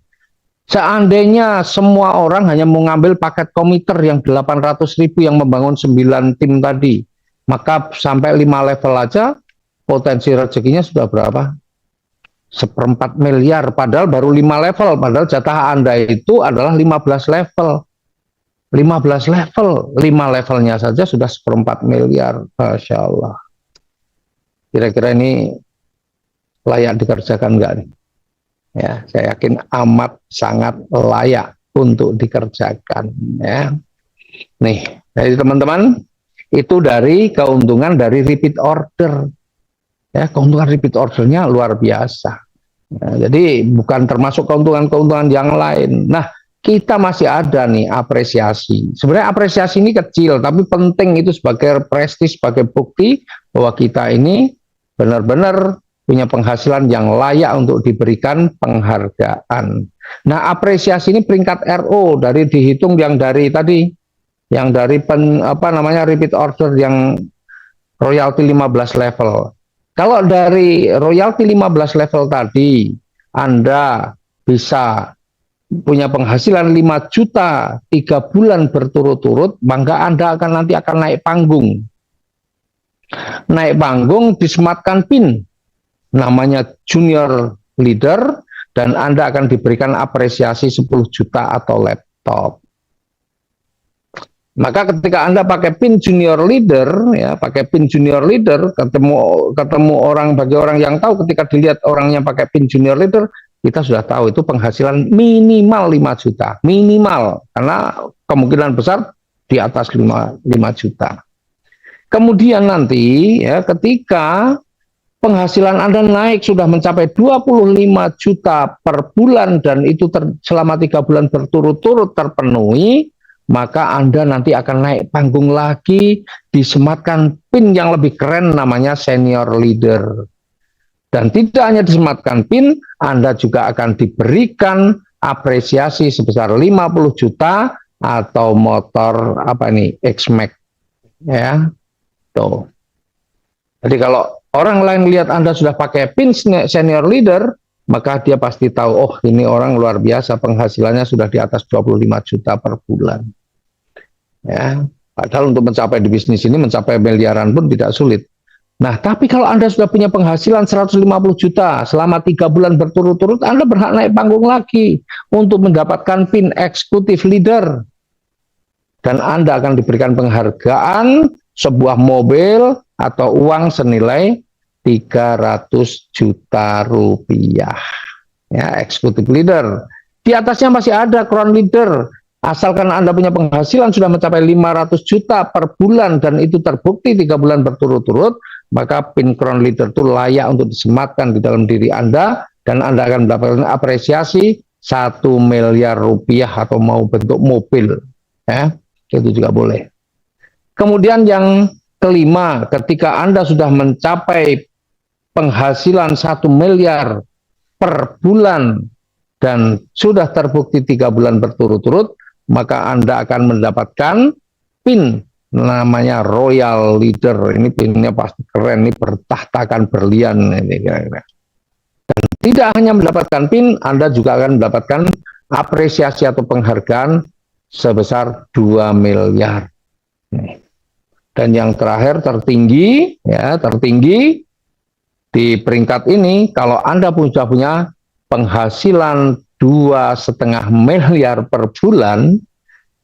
Seandainya semua orang hanya mengambil paket komiter yang 800.000 yang membangun 9 tim tadi, maka sampai 5 level aja, potensi rezekinya sudah berapa? 1/4 miliar, padahal baru 5 level, padahal jatah Anda itu adalah 15 level. 15 level, 5 levelnya saja sudah 1/4 miliar, Masya Allah. Kira-kira ini layak dikerjakan enggak nih? Ya, saya yakin amat sangat layak untuk dikerjakan. Ya, nih, dari teman-teman itu dari keuntungan dari repeat order. Ya, keuntungan repeat ordernya luar biasa. Ya, jadi bukan termasuk keuntungan-keuntungan yang lain. Nah, kita masih ada nih apresiasi. Sebenarnya apresiasi ini kecil, tapi penting itu sebagai prestis, sebagai bukti bahwa kita ini benar-benar punya penghasilan yang layak untuk diberikan penghargaan. Nah, apresiasi ini peringkat RO dari dihitung yang dari tadi, yang dari repeat order yang royalti 15 level. Kalau dari royalti 15 level tadi, Anda bisa punya penghasilan 5 juta 3 bulan berturut-turut, maka Anda nanti akan naik panggung. Naik panggung, disematkan PIN, namanya junior leader, dan Anda akan diberikan apresiasi 10 juta atau laptop. Maka ketika Anda pakai PIN junior leader, ya, pakai PIN junior leader, ketemu orang, bagi orang yang tahu, ketika dilihat orangnya pakai PIN junior leader, kita sudah tahu itu penghasilan minimal 5 juta, minimal, karena kemungkinan besar di atas 5 juta. Kemudian nanti ya, ketika penghasilan Anda naik sudah mencapai 25 juta per bulan dan itu selama 3 bulan berturut-turut terpenuhi, maka Anda nanti akan naik panggung lagi, disematkan PIN yang lebih keren namanya senior leader. Dan tidak hanya disematkan PIN, Anda juga akan diberikan apresiasi sebesar 50 juta atau motor X-Max, ya. Tuh. Jadi kalau orang lain lihat Anda sudah pakai PIN senior leader, maka dia pasti tahu, oh ini orang luar biasa, penghasilannya sudah di atas 25 juta per bulan. Ya, padahal untuk mencapai di bisnis ini, mencapai miliaran pun tidak sulit. Nah, tapi kalau Anda sudah punya penghasilan 150 juta selama 3 bulan berturut-turut, Anda berhak naik panggung lagi untuk mendapatkan PIN eksekutif leader. Dan Anda akan diberikan penghargaan sebuah mobil atau uang senilai 300 juta rupiah. Ya, eksekutif leader. Di atasnya masih ada crown leader. Asalkan Anda punya penghasilan sudah mencapai 500 juta per bulan dan itu terbukti 3 bulan berturut-turut, maka PIN crown leader itu layak untuk disematkan di dalam diri Anda dan Anda akan mendapatkan apresiasi 1 miliar rupiah atau mau bentuk mobil. Ya, itu juga boleh. Kemudian yang kelima, ketika Anda sudah mencapai penghasilan 1 miliar per bulan dan sudah terbukti 3 bulan berturut-turut, maka Anda akan mendapatkan PIN namanya Royal Leader. Ini PIN-nya pasti keren, ini bertahtakan berlian ini kira-kira. Dan tidak hanya mendapatkan PIN, Anda juga akan mendapatkan apresiasi atau penghargaan sebesar 2 miliar. Dan yang terakhir tertinggi, ya tertinggi di peringkat ini, kalau Anda sudah punya penghasilan 2,5 miliar per bulan,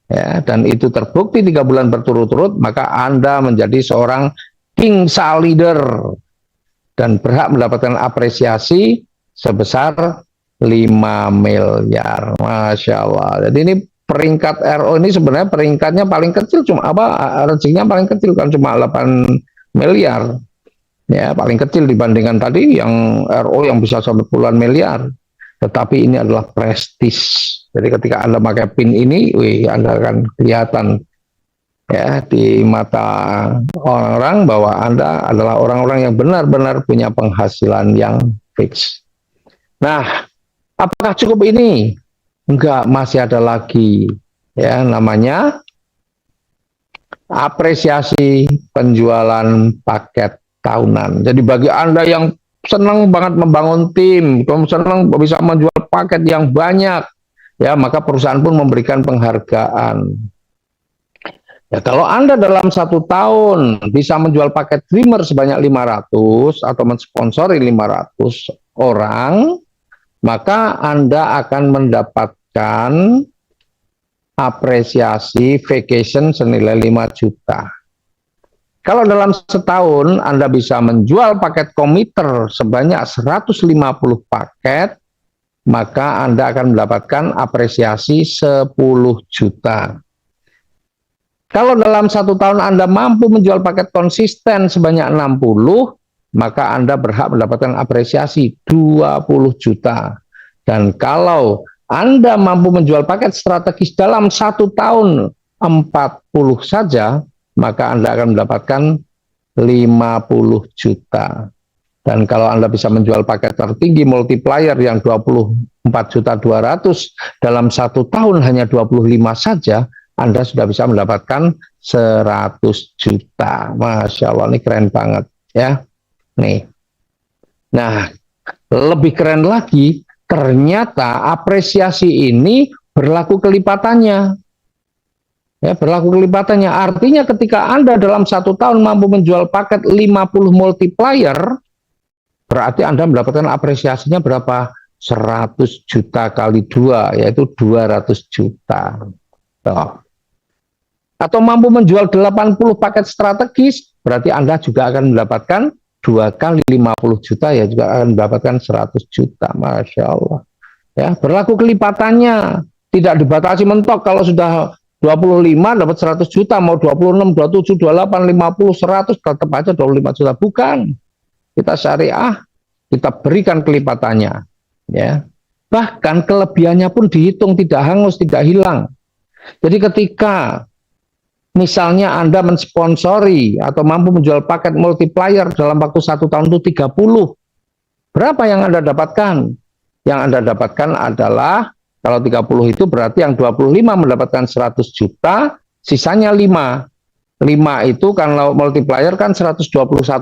ya, dan itu terbukti 3 bulan berturut-turut, maka Anda menjadi seorang King Sal Leader dan berhak mendapatkan apresiasi sebesar 5 miliar. Masya Allah. Jadi ini peringkat RO ini sebenarnya peringkatnya paling kecil, cuma rezekinya paling kecil kan cuma 8 miliar. Ya, paling kecil dibandingkan tadi yang RO yang bisa sampai puluhan miliar. Tetapi ini adalah prestis. Jadi ketika Anda pakai PIN ini, Anda akan kelihatan ya di mata orang-orang bahwa Anda adalah orang-orang yang benar-benar punya penghasilan yang fix. Nah, apakah cukup ini? Enggak, masih ada lagi ya namanya apresiasi penjualan paket tahunan. Jadi bagi Anda yang senang banget membangun tim, senang bisa menjual paket yang banyak, ya maka perusahaan pun memberikan penghargaan. Ya, kalau Anda dalam 1 tahun bisa menjual paket Dreamer sebanyak 500 atau mensponsori 500 orang, maka Anda akan mendapatkan apresiasi vacation senilai 5 juta. Kalau dalam setahun Anda bisa menjual paket komuter sebanyak 150 paket, maka Anda akan mendapatkan apresiasi 10 juta. Kalau dalam 1 tahun Anda mampu menjual paket konsisten sebanyak 60, maka Anda berhak mendapatkan apresiasi 20 juta. Dan kalau Anda mampu menjual paket strategis dalam 1 tahun 40 saja, maka Anda akan mendapatkan 50 juta. Dan kalau Anda bisa menjual paket tertinggi multiplier yang 24.200.000 dalam 1 tahun hanya 25 saja, Anda sudah bisa mendapatkan 100 juta. Masya Allah, ini keren banget ya. Nih. Nah, lebih keren lagi, ternyata apresiasi ini berlaku kelipatannya. Ya, berlaku kelipatannya. Artinya ketika Anda dalam 1 tahun mampu menjual paket 50 multiplier, berarti Anda mendapatkan apresiasinya berapa? 100 juta kali 2, yaitu 200 juta. Tuh. Atau mampu menjual 80 paket strategis, berarti Anda juga akan mendapatkan 2 kali 50 juta, ya juga akan mendapatkan 100 juta. Masya Allah. Ya, berlaku kelipatannya. Tidak dibatasi mentok. Kalau sudah 25 dapat 100 juta, mau 26, 27, 28, 50, 100 tetap aja 25 juta. Bukan. Kita syariah, kita berikan kelipatannya. Ya. Bahkan kelebihannya pun dihitung, tidak hangus, tidak hilang. Jadi ketika misalnya Anda mensponsori atau mampu menjual paket multiplier dalam waktu 1 tahun itu 30, berapa yang Anda dapatkan? Yang Anda dapatkan adalah, kalau 30 itu berarti yang 25 mendapatkan 100 juta, sisanya 5. 5 itu kalau multiplier kan 121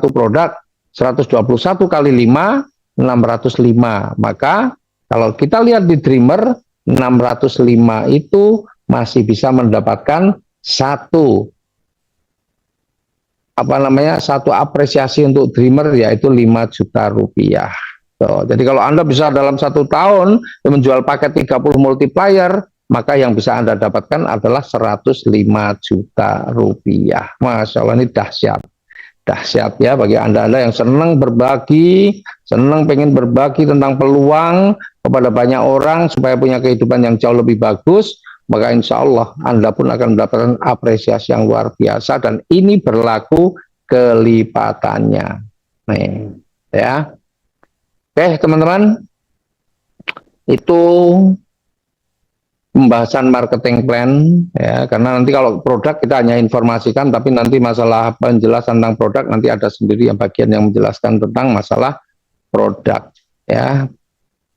produk, 121 kali 5, 605. Maka kalau kita lihat di Dreamer, 605 itu masih bisa mendapatkan 1 apa namanya, satu apresiasi untuk Dreamer yaitu 5 juta rupiah. So, jadi kalau Anda bisa dalam 1 tahun menjual paket 30 multiplier, maka yang bisa Anda dapatkan adalah 105 juta rupiah. Masya Allah, ini dahsyat. Dahsyat ya bagi Anda-Anda yang senang berbagi, senang pengen berbagi tentang peluang kepada banyak orang supaya punya kehidupan yang jauh lebih bagus, maka insya Allah Anda pun akan mendapatkan apresiasi yang luar biasa, dan ini berlaku kelipatannya. Nih, ya. Oke, teman-teman, itu pembahasan marketing plan ya, karena nanti kalau produk kita hanya informasikan, tapi nanti masalah penjelasan tentang produk nanti ada sendiri yang bagian yang menjelaskan tentang masalah produk ya.